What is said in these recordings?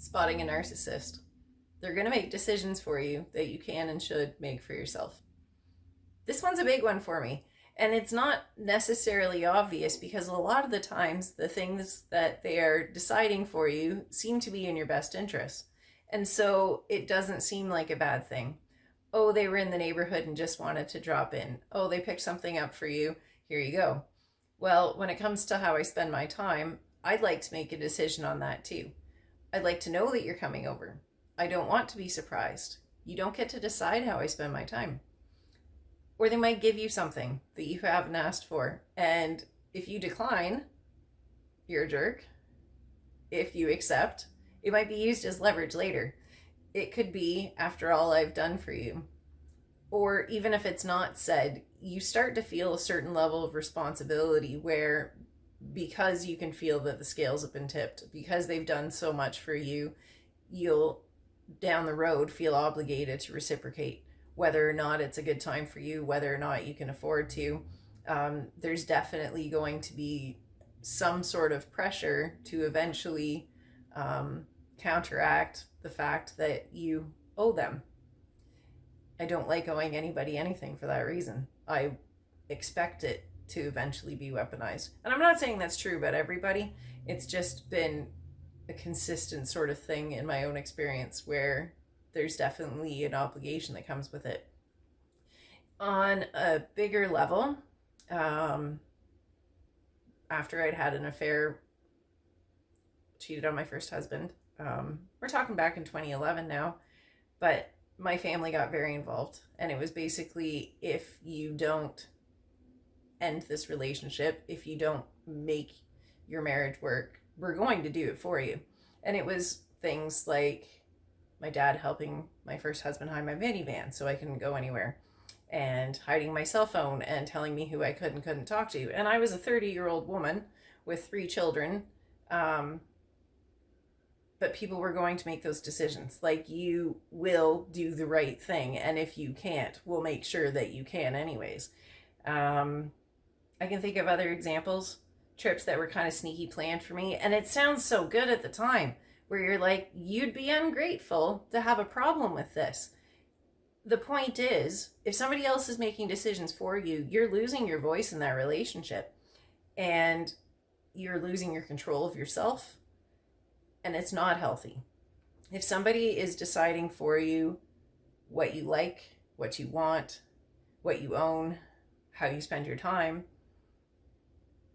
Spotting a narcissist. They're going to make decisions for you that you can and should make for yourself. This one's a big one for me. And it's not necessarily obvious because a lot of the times the things that they are deciding for you seem to be in your best interest. And so it doesn't seem like a bad thing. Oh, they were in the neighborhood and just wanted to drop in. Oh, they picked something up for you. Here you go. Well, when it comes to how I spend my time, I'd like to make a decision on that too. I'd like to know that you're coming over. I don't want to be surprised. You don't get to decide how I spend my time. Or they might give you something that you haven't asked for. And if you decline, you're a jerk. If you accept, it might be used as leverage later. It could be, after all I've done for you. Or even if it's not said, you start to feel a certain level of responsibility where, because you can feel that the scales have been tipped, because they've done so much for you, you'll down the road feel obligated to reciprocate, whether or not it's a good time for you, whether or not you can afford to. There's definitely going to be some sort of pressure to eventually counteract the fact that you owe them. I don't like owing anybody anything for that reason. I expect it to eventually be weaponized. And I'm not saying that's true about everybody. It's just been a consistent sort of thing in my own experience where there's definitely an obligation that comes with it. On a bigger level, after I'd had an affair, cheated on my first husband. We're talking back in 2011 now, but my family got very involved. And it was basically, if you don't end this relationship, if you don't make your marriage work, we're going to do it for you. And it was things like my dad helping my first husband hide my minivan so I couldn't go anywhere, and hiding my cell phone and telling me who I could and couldn't talk to. And I was a 30-year-old woman with 3 children. But people were going to make those decisions. Like, you will do the right thing. And if you can't, we'll make sure that you can anyways. I can think of other examples, trips that were kind of sneaky planned for me. And it sounds so good at the time, where you're like, you'd be ungrateful to have a problem with this. The point is, if somebody else is making decisions for you, you're losing your voice in that relationship. And you're losing your control of yourself. And it's not healthy. If somebody is deciding for you what you like, what you want, what you own, how you spend your time,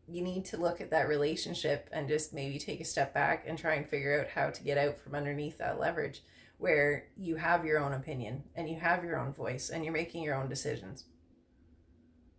you need to look at that relationship and just maybe take a step back and try and figure out how to get out from underneath that leverage, where you have your own opinion and you have your own voice and you're making your own decisions.